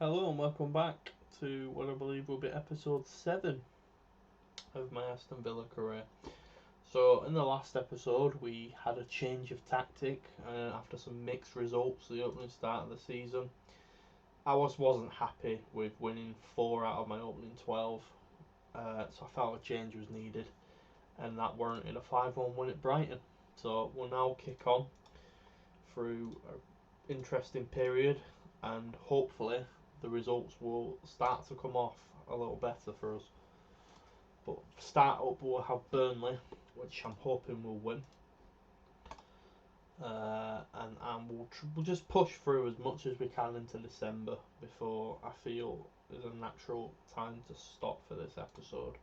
Hello and welcome back to what I believe will be episode 7 of my Aston Villa career. So, in the last episode, we had a change of tactic after some mixed results at the opening start of the season. Wasn't happy with winning 4 out of my opening 12, so I felt a change was needed, and that warranted a 5-1 win at Brighton. So, we'll now kick on through an interesting period, and hopefully the results will start to come off a little better for us. But start up, we'll have Burnley, which I'm hoping will win, and we'll just push through as much as we can into December before I feel is a natural time to stop for this episode.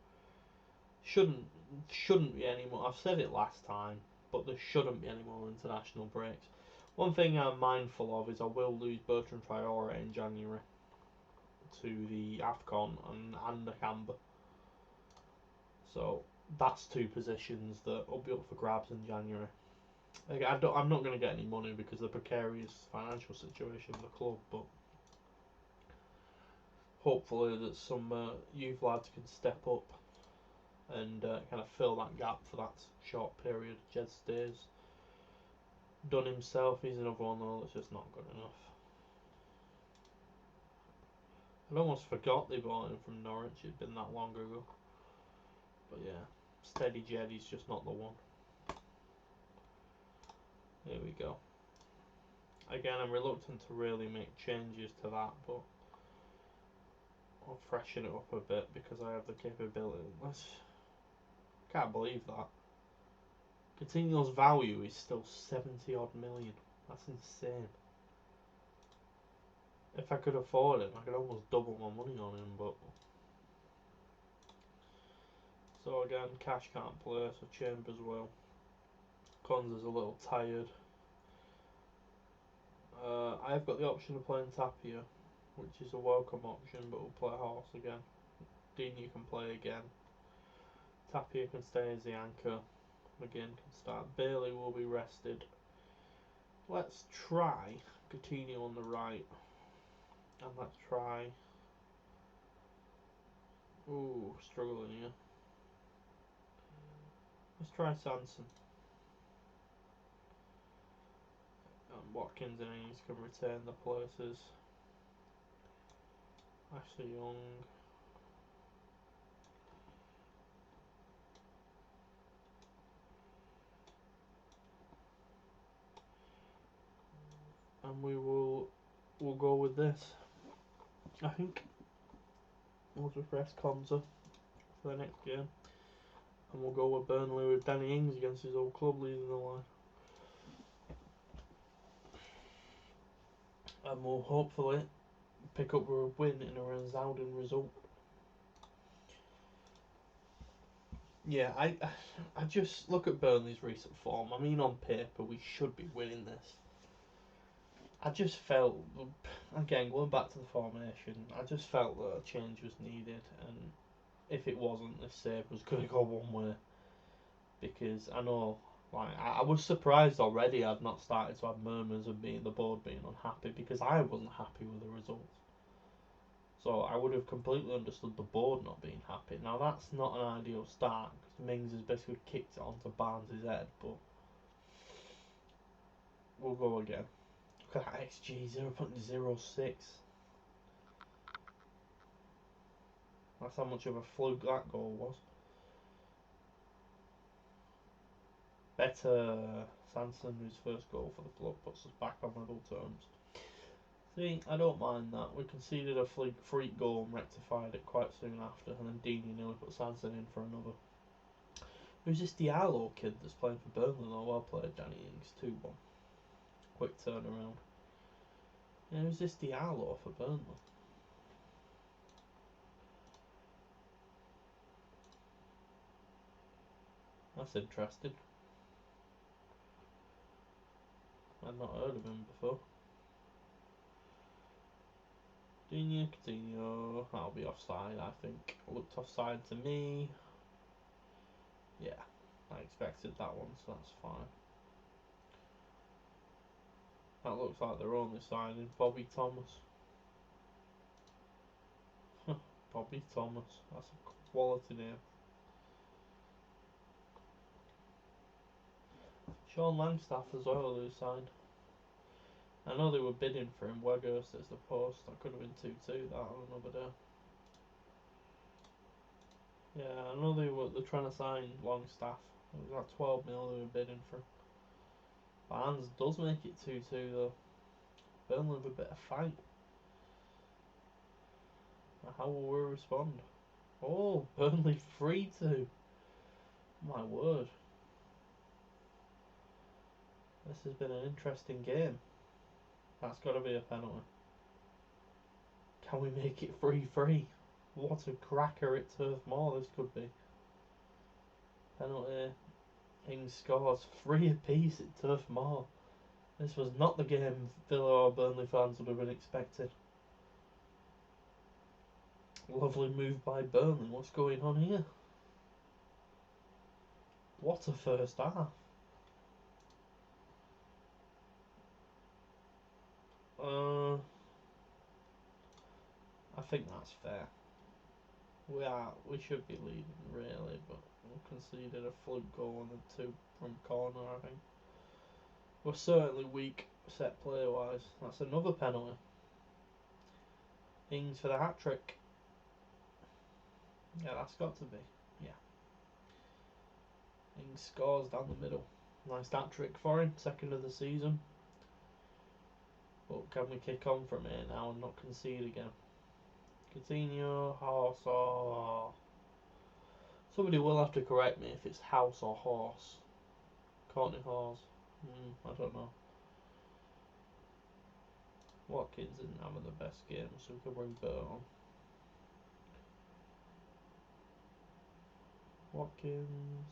Shouldn't be any more. I've said it last time, but there shouldn't be any more international breaks. One thing I'm mindful of is I will lose Bertrand Traore in January to the AFCON and the Camber. So that's two positions that will be up for grabs in January. I'm not going to get any money because of the precarious financial situation of the club, but hopefully that some youth lads can step up and kind of fill that gap for that short period. Jed stays. Done himself, he's another one though that's just not good enough. I'd almost forgot they bought him from Norwich, it'd been that long ago. But yeah, Steady Jeddy's just not the one. Here we go. Again, I'm reluctant to really make changes to that, but I'll freshen it up a bit because I have the capability. Can't believe that. Coutinho's value is still 70 odd million. That's insane. If I could afford him, I could almost double my money on him, but... So again, Cash can't play, so Chambers will. Konza's a little tired. I've got the option of playing Tapia, which is a welcome option, but we'll play Horse again. Dini can play again. Tapia can stay as the anchor. McGinn can start. Bailey will be rested. Let's try Coutinho on the right. And let's try... Ooh, struggling here. Let's try Sanson. Watkins and Ings can retain the places. Ashley Young. And we'll go with this. I think we'll just rest Konza for the next game. And we'll go with Burnley with Danny Ings against his old club leading the line. And we'll hopefully pick up a win in a resounding result. Yeah, I just look at Burnley's recent form. I mean, on paper, we should be winning this. I just felt, again, going back to the formation, I just felt that a change was needed, and if it wasn't, this save was going to go one way. Because I know, like, I was surprised already I'd not started to have murmurs of the board being unhappy, because I wasn't happy with the results. So I would have completely understood the board not being happy. Now that's not an ideal start, because Mings has basically kicked it onto Barnes' head, but we'll go again. Look at that XG, 0.06. That's how much of a fluke that goal was. Better Sanson, whose first goal for the club, puts us back on level terms. See, I don't mind that. We conceded a freak goal and rectified it quite soon after, and then Dini nearly put Sanson in for another. Who's this Diallo kid that's playing for Burnley though? Well played, Danny Ings, 2-1. Quick turnaround. Yeah, who's this Diallo for Burnley? That's interesting. I've not heard of him before. Coutinho, that'll be offside, I think. Looked offside to me. Yeah, I expected that one, so that's fine. That looks like their only signing, Bobby Thomas. Bobby Thomas. That's a quality name. Sean Langstaff as well, who signed. I know they were bidding for him. Weghorst as the post. That could have been 2-2. That on another day. Yeah, I know they're trying to sign Longstaff. It was like 12 mil they were bidding for. Barnes does make it 2-2 though. Burnley have a bit of fight. How will we respond? Oh, Burnley 3-2. My word. This has been an interesting game. That's got to be a penalty. Can we make it 3-3? What a cracker at Turf Moor this could be. Penalty. Ings scores 3 apiece at Turf Moor. This was not the game Villa or Burnley fans would have been expecting. Lovely move by Burnley. What's going on here? What a first half. I think that's fair. We should be leading really, but we conceded a fluke goal and a 2 from corner. I think we're certainly weak set play wise. That's another penalty. Ings for the hat trick. Yeah, that's got to be. Yeah. Ings scores down the middle. Nice hat trick for him, second of the season. But can we kick on from here now and not concede again? Coutinho, Horse, or... Somebody will have to correct me if it's House or Horse. Courtney Horse. I don't know. Watkins didn't have the best game, so we could bring Burt on. Watkins.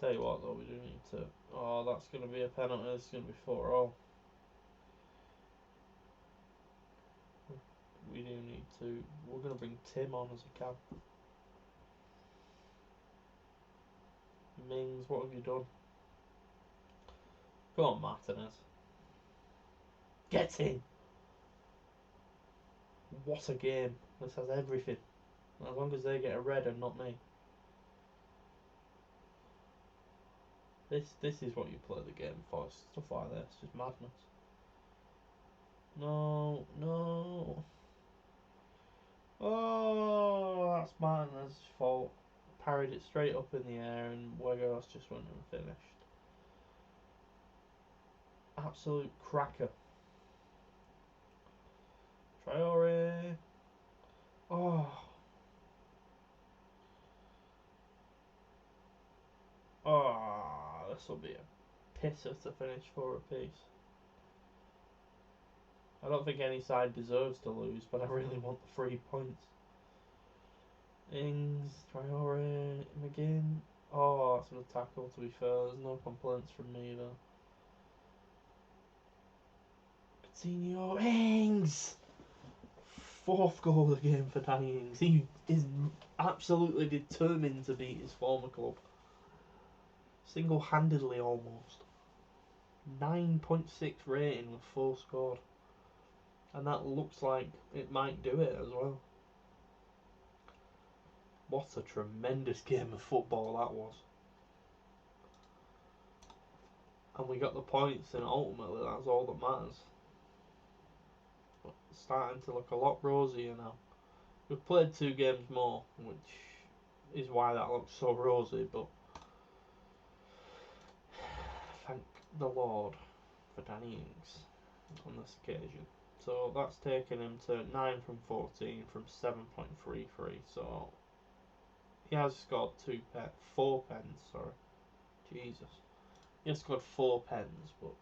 Tell you what though, we do need to... Oh, that's going to be a penalty. It's going to be 4-all. We do need to... We're going to bring Tim on as a cab. Mings, what have you done? Go on, Martinez. Get in! What a game. This has everything. As long as they get a red and not me. This is what you play the game for. Stuff like this. Just madness. No, no. Oh, that's Martinez's fault. Parried it straight up in the air and Weghorst just went and finished. Absolute cracker. Traore. Oh. Oh, this will be a pisser to finish 4 apiece. I don't think any side deserves to lose, but I really want the 3 points. Ings, Traore, McGinn. Oh, that's a good tackle to be fair. There's no complaints from me though. Coutinho, Ings! 4th goal of the game for Danny Ings. He is absolutely determined to beat his former club. Single-handedly almost. 9.6 rating with 4 scored. And that looks like it might do it as well. What a tremendous game of football that was. And we got the points, and ultimately that's all that matters. But it's starting to look a lot rosier now. We've played 2 games more, which is why that looks so rosy, but thank the Lord for Danny Ings on this occasion. So that's taken him to 9 from 14 from 7.33. So he has scored 4 pens. Sorry, Jesus, he has scored 4 pens, but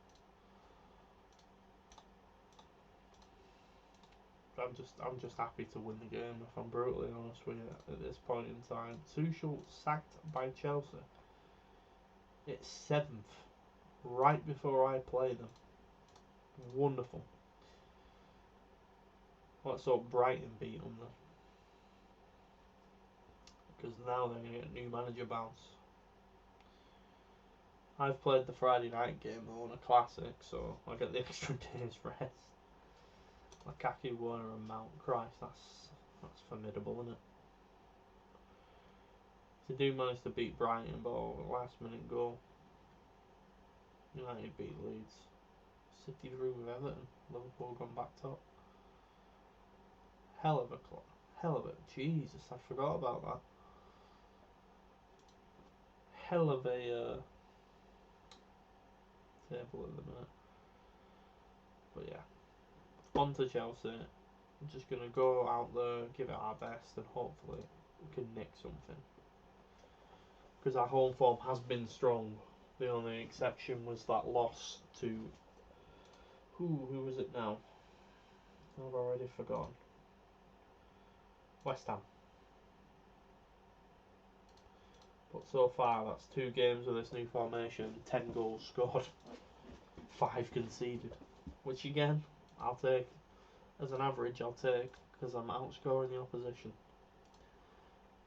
I'm just happy to win the game. If I'm brutally honest with you, at this point in time, Tuchel sacked by Chelsea. It's 7th, right before I play them. Wonderful. Let's hope Brighton beat them then, because now they're going to get a new manager bounce. I've played the Friday night game though on a classic, so I get the extra day's rest. Lukaku, Werner and Mount. Christ, that's formidable, isn't it? They do manage to beat Brighton, but last minute goal. United beat Leeds. City through with Everton. Liverpool gone back top. Hell of a club. Hell of it. Jesus, I forgot about that. Hell of a table at the minute. But yeah, on to Chelsea. I'm just going to go out there, give it our best, and hopefully we can nick something. Because our home form has been strong. The only exception was that loss to... Who was it now? I've already forgotten. West Ham. But so far, that's 2 games with this new formation, 10 goals scored, 5 conceded. Which again, I'll take. As an average, I'll take, because I'm outscoring the opposition.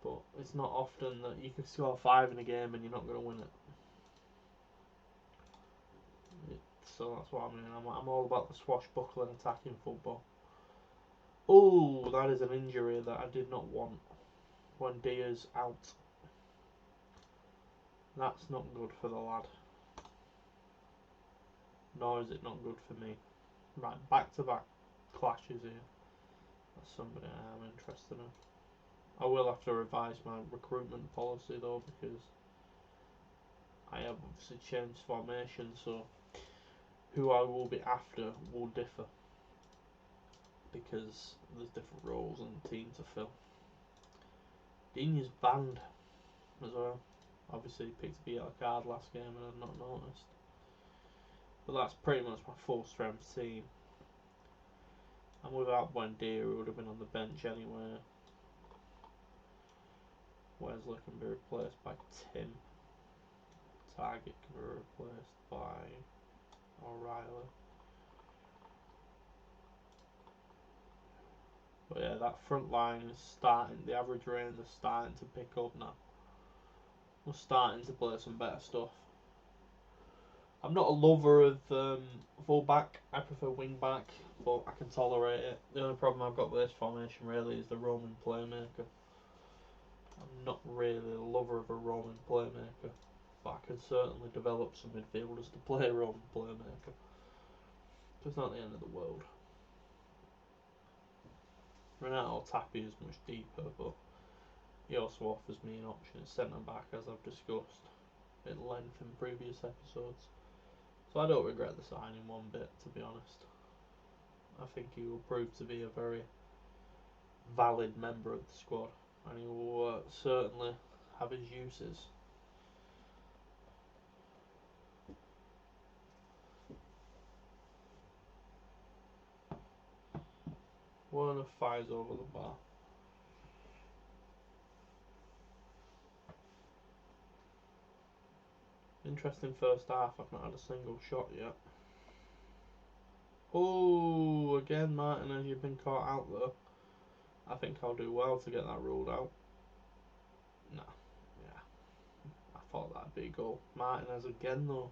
But it's not often that you can score 5 in a game and you're not going to win it. So that's what I mean. I'm all about the swashbuckling attacking football. Oh, that is an injury that I did not want. When Diaz out. That's not good for the lad. Nor is it not good for me. Right, back-to-back clashes here. That's somebody I am interested in. I will have to revise my recruitment policy though, because I have obviously changed formation, so who I will be after will differ, because there's different roles and team to fill. Dean is banned as well. Obviously he picked a yellow card last game and I've not noticed. But that's pretty much my full strength team. And without Buendia, who would have been on the bench anyway. Wesley can be replaced by Tim. Target can be replaced by O'Reilly. But yeah, that front line is starting, the average range is starting to pick up now. We're starting to play some better stuff. I'm not a lover of full back, I prefer wing back, but I can tolerate it. The only problem I've got with this formation really is the roaming playmaker. I'm not really a lover of a roaming playmaker, but I can certainly develop some midfielders to play a roaming playmaker. So it's not the end of the world. Renato Tapia is much deeper, but he also offers me an option at centre back, as I've discussed at length in previous episodes. So I don't regret the signing one bit, to be honest. I think he will prove to be a very valid member of the squad, and he will certainly have his uses. Werner fires over the bar. Interesting first half, I've not had a single shot yet. Oh, again Martinez, you've been caught out though. I think I'll do well to get that ruled out. Nah, yeah. I thought that'd be a goal. Martinez again though.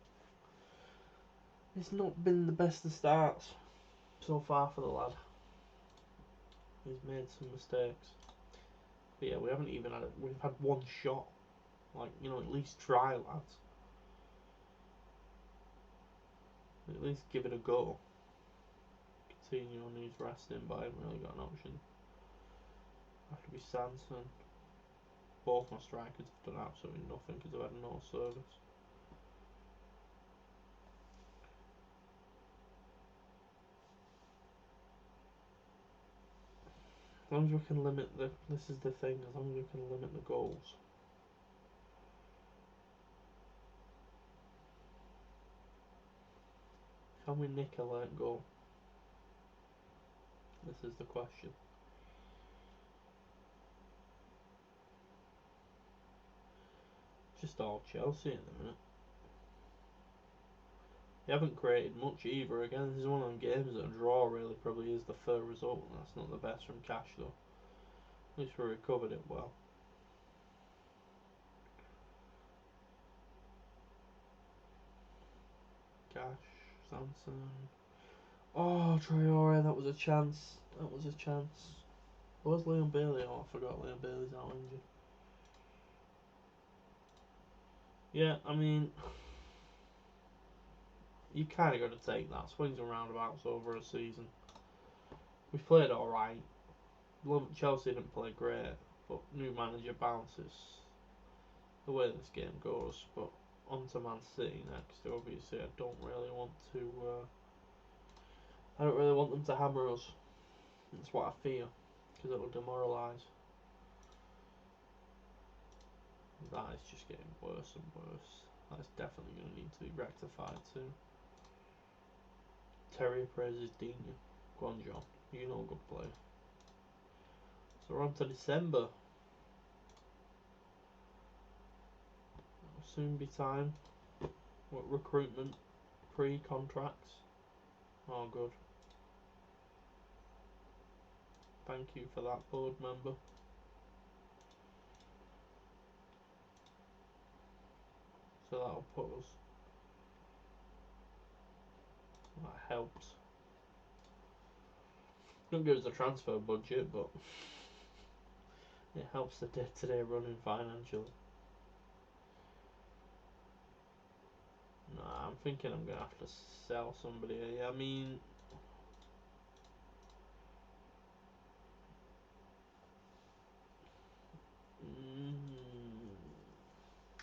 It's not been the best of starts so far for the lad. He's made some mistakes. But yeah, we haven't even had it. We've had one shot. Like, you know, at least try, lads. At least give it a go. Coutinho needs resting, but I haven't really got an option. Have to be Sanson. Both my strikers have done absolutely nothing because I've had no service. As long as we can limit the... This is the thing, as long as we can limit the goals. Can we nick a late goal? This is the question. Just all Chelsea at the minute. They haven't created much either. Again, this is one of them games that a draw really probably is the fair result. That's not the best from Cash though. At least we recovered it well. Cash, Samson. Oh, Traore, that was a chance. That was a chance. Where's Leon Bailey? Oh, I forgot Leon Bailey's out injured. Yeah, I mean, you kind of got to take that. Swings and roundabouts over a season. We played alright. Chelsea didn't play great, but new manager bounces. The way this game goes, but on to Man City next. Obviously, I don't really want to. I don't really want them to hammer us. That's what I fear, because it will demoralise. That is just getting worse and worse. That's definitely going to need to be rectified too. Terry praises Dina. Go on, John. You know a good player. So we're on to December. It'll soon be time. What recruitment? Pre-contracts. Oh, good. Thank you for that, board member. So that'll put us. That helps. Don't give us a transfer budget, but it helps the day-to-day running financially. Nah, I'm thinking I'm gonna have to sell somebody. I mean,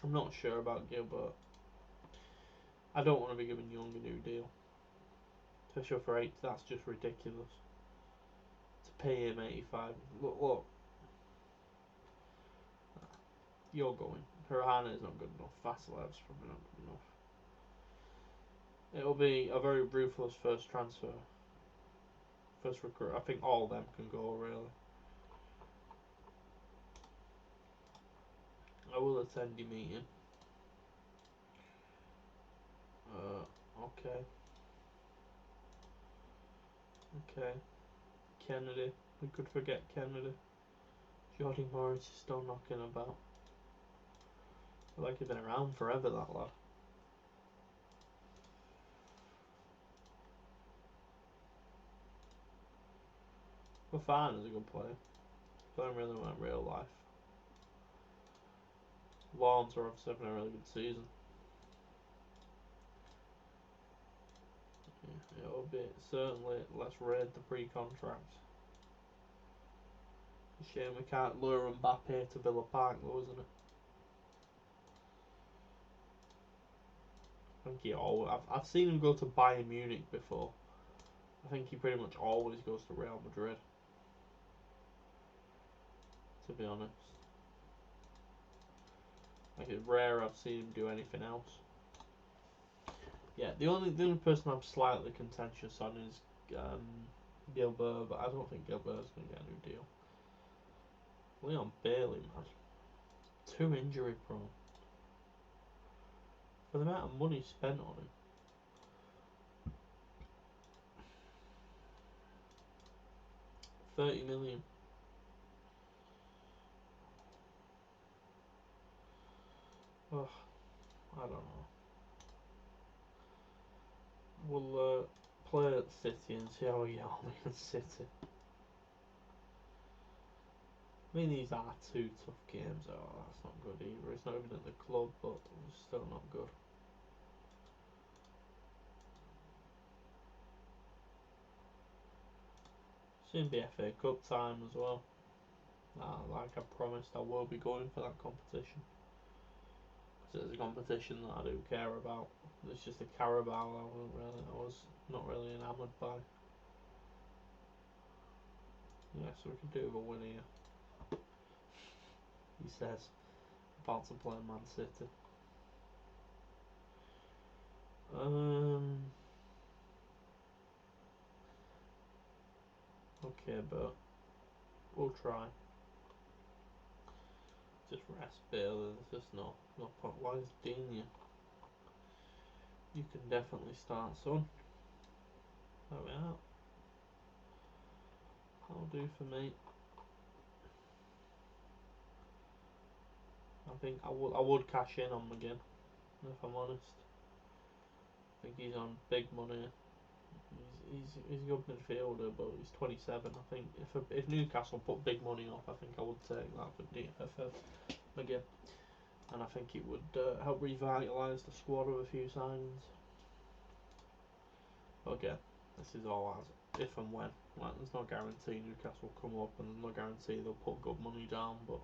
I'm not sure about Gilbert. I don't want to be giving Young a new deal. Especially for 8, that's just ridiculous. To pay him 85. Look. You're going. Hirahane is not good enough. Vasilev's probably not good enough. It'll be a very ruthless first transfer. First recruit. I think all of them can go, really. I will attend your meeting. Okay. Okay. Kennedy. We could forget Kennedy. Jordy Morris is still knocking about. I feel like he's been around forever, that lad. Fafan is a good player. Playing really well in real life. Lawrence are obviously having a really good season. Yeah, it'll be certainly. Let's raid the pre-contracts. Shame we can't lure Mbappe to Villa Park, though, isn't it? I think he always. I've seen him go to Bayern Munich before. I think he pretty much always goes to Real Madrid. To be honest, like it's rare I've seen him do anything else. Yeah, the only person I'm slightly contentious on is Gilbert, but I don't think Gilbert's gonna get a new deal. Leon Bailey, man, too injury prone for the amount of money spent on him. 30 million. Ugh, I don't know. We'll play at City and see how we get on against City. I mean, these are 2 tough games. Oh, that's not good either. It's not even at the club, but it's still not good. Soon be FA Cup time as well. Like I promised, I will be going for that competition. Because it's a competition that I do care about. It's just a Carabao I was not really enamoured by. Yeah, so we can do with a win here. He says, about to play Man City. Okay, but we'll try. Just rest Bailey. There's just no point. Why is Dina? You can definitely start, son. There we are. That'll do for me. I think I would cash in on McGinn, if I'm honest. I think he's on big money. he's a good midfielder, but he's 27. I think if Newcastle put big money up, I think I would take that for McGinn, and I think it would help revitalise the squad with a few signings. But again, this is all as if and when. Like, there's no guarantee Newcastle will come up, and there's no guarantee they'll put good money down. But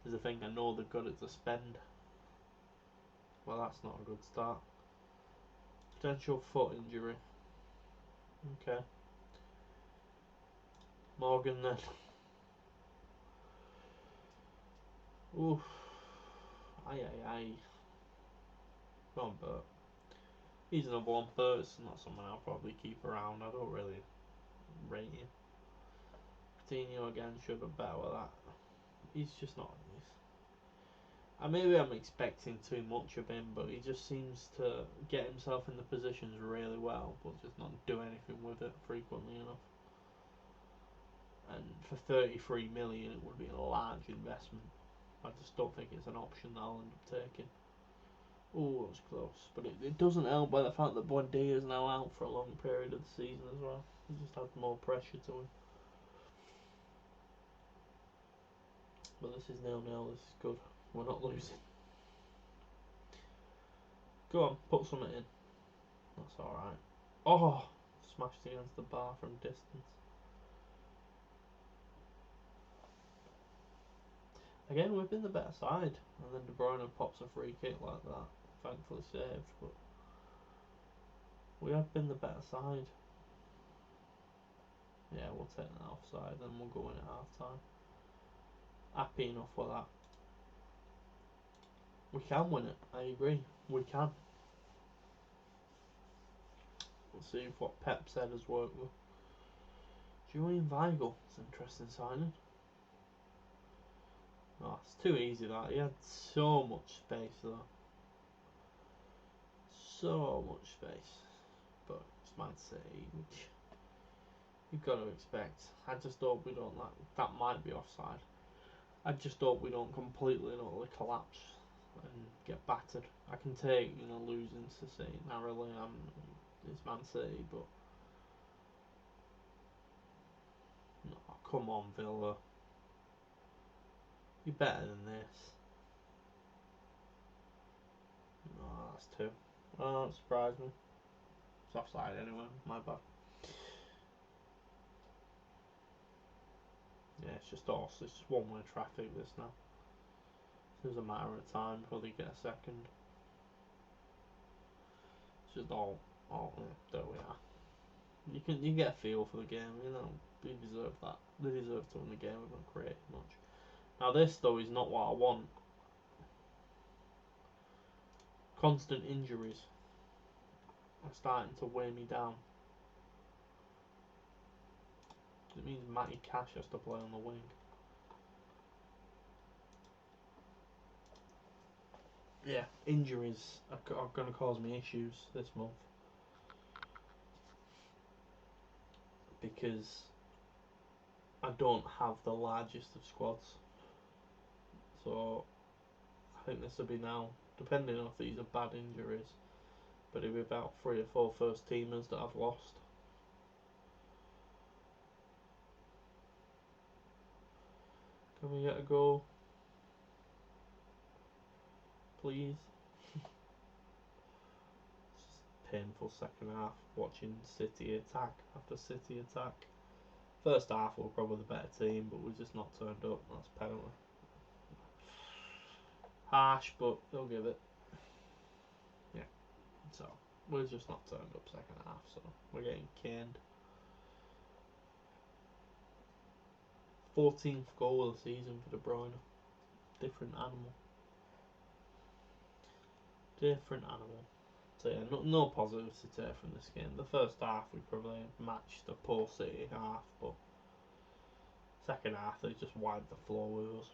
there's a thing, I know they've got it to spend. Well, that's not a good start. Potential foot injury. Okay. Morgan then. Oof. Aye. Go on, Bert. He's another one. Bert's not someone I'll probably keep around. I don't really rate him. Coutinho again should have better with that. He's just not. Maybe I'm expecting too much of him, but he just seems to get himself in the positions really well, but just not do anything with it frequently enough. And for 33 million, it would be a large investment. I just don't think it's an option that I'll end up taking. Oh, it was close, but it doesn't help by the fact that Buendia is now out for a long period of the season as well. He just had more pressure to him. But this is 0-0. This is good. We're not losing. Go on, put something in. That's alright. Oh, smashed against the bar from distance. Again, we've been the better side. And then De Bruyne pops a free kick like that. Thankfully saved, but we have been the better side. Yeah, we'll take that offside, then we'll go in at half time. Happy enough with that. We can win it, I agree. We can. We'll see if what Pep said has worked though. Julian Weigl, it's an interesting signing. Oh, it's too easy that. He had so much space though. So much space. But it's Man City, which you've got to expect. I just hope we don't, like, that might be offside. I just hope we don't completely and utterly collapse and get battered. I can take, losing to City narrowly. It's Man City, but no, come on, Villa. You're better than this. No, that's two. Oh, that surprised me. It's offside anyway, my bad. Yeah, it's just one-way traffic this now. It's just a matter of time before they get a second. It's just there we are. You get a feel for the game, they deserve that. They deserve to win the game. We've not created much. Now this though is not what I want. Constant injuries are starting to weigh me down. It means Matty Cash has to play on the wing. Yeah, injuries are going to cause me issues this month. Because I don't have the largest of squads. So I think this will be now, depending on if these are bad injuries, but it'll be about 3 or 4 first teamers that I've lost. Can we get a goal? Please. Painful second half watching City attack after City attack. First half we were probably the better team, but we've just not turned up. That's penalty. Harsh, but they'll give it. Yeah. So we've just not turned up second half, so we're getting caned. 14th goal of the season for De Bruyne. Different animal. Different animal. So yeah, no positives to take from this game. The first half we probably matched the poor City half, but second half they just wiped the floor with us.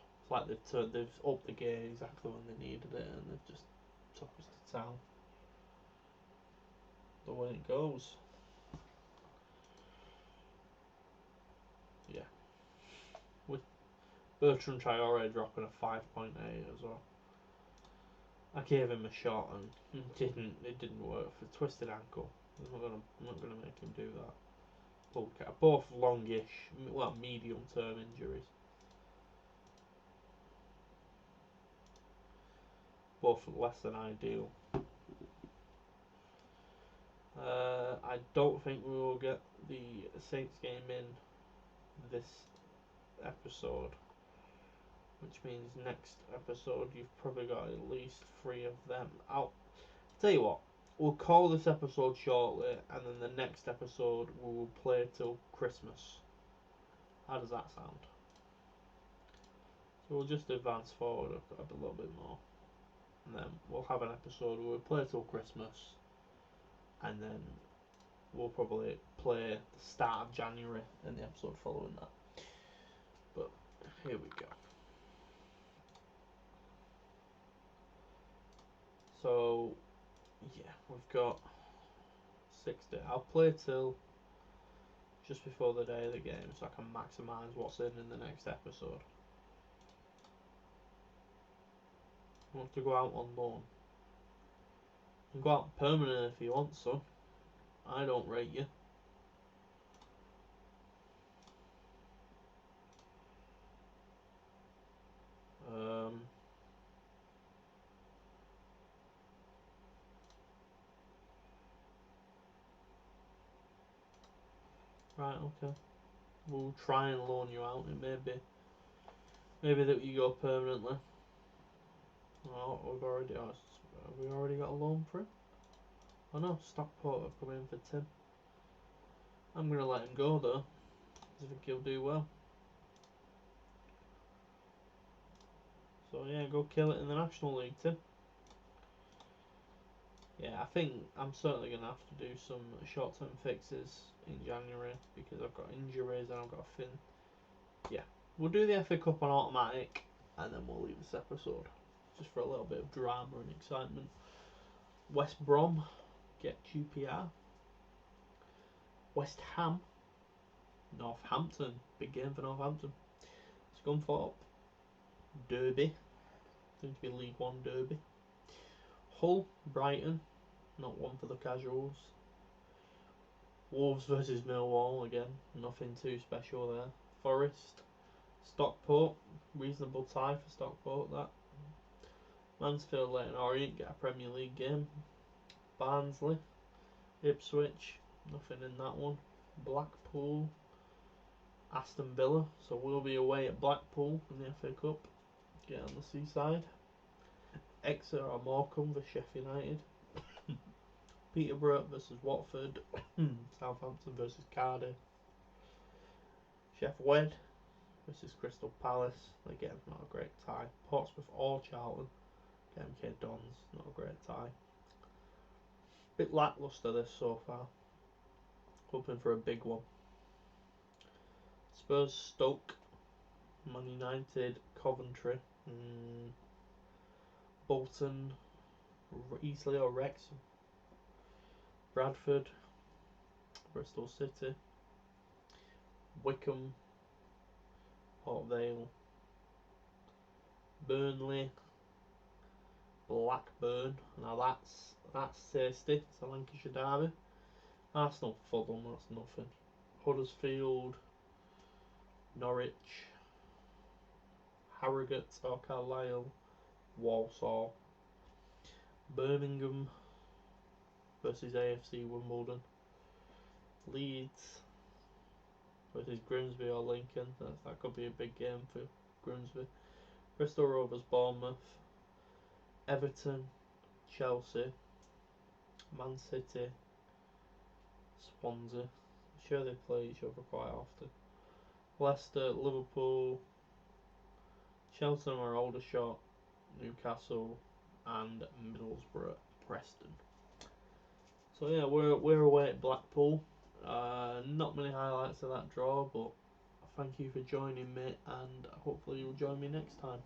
It's like they've upped the game exactly when they needed it, and they've just took us to town. The way it goes. Yeah. With Bertrand Traore dropping a 5.8 as well. I gave him a shot and it didn't work for twisted ankle. I'm not gonna make him do that. Both longish, well, medium-term injuries. Both less than ideal. I don't think we will get the Saints game in this episode, which means next episode you've probably got at least 3 of them. I'll tell you what, we'll call this episode shortly, and then the next episode we will play till Christmas. How does that sound? So we'll just advance forward a little bit more, and then we'll have an episode where we play till Christmas, and then we'll probably play the start of January and the episode following that. But here we go. So yeah, we've got 6 days. I'll play till just before the day of the game so I can maximise what's in the next episode. Want to go out on loan? You can go out permanent if you want, son. I don't rate you. Right, okay. We'll try and loan you out. It maybe that you go permanently. Oh, have we already got a loan for him? Oh no, Stockport are coming in for Tim. I'm gonna let him go though. I think he'll do well. So yeah, go kill it in the National League, Tim. Yeah, I think I'm certainly going to have to do some short-term fixes in January because I've got injuries and I've got a fin. Yeah, we'll do the FA Cup on automatic and then we'll leave this episode just for a little bit of drama and excitement. West Brom get QPR. West Ham, Northampton. Big game for Northampton. Scunthorpe, Derby. Going to be League One Derby. Hull, Brighton. Not one for the casuals. Wolves versus Millwall again. Nothing too special there. Forest, Stockport. Reasonable tie for Stockport, that. Mansfield, Leyton Orient get a Premier League game. Barnsley, Ipswich. Nothing in that one. Blackpool, Aston Villa. So we'll be away at Blackpool in the FA Cup. Get on the seaside. Exeter or Morecambe for Sheffield United. Peterborough versus Watford. Southampton versus Cardiff. Sheff Wed versus Crystal Palace. Again, not a great tie. Portsmouth or Charlton. MK Dons, not a great tie. Bit lacklustre this so far. Hoping for a big one. Spurs, Stoke. Man United, Coventry. Bolton, Eastleigh or Wrexham. Bradford, Bristol City. Wycombe, Port Vale. Burnley, Blackburn. Now that's tasty. It's a Lancashire derby. Arsenal, Fulham. That's nothing. Huddersfield, Norwich, Harrogate or Carlisle, Walsall. Birmingham versus AFC Wimbledon. Leeds versus Grimsby or Lincoln. That could be a big game for Grimsby. Bristol Rovers, Bournemouth. Everton, Chelsea. Man City, Swansea. I'm sure they play each other quite often. Leicester, Liverpool, Cheltenham or Aldershot, Newcastle, and Middlesbrough, Preston. So yeah, we're away at Blackpool. Not many highlights of that draw, but thank you for joining me, and hopefully you'll join me next time.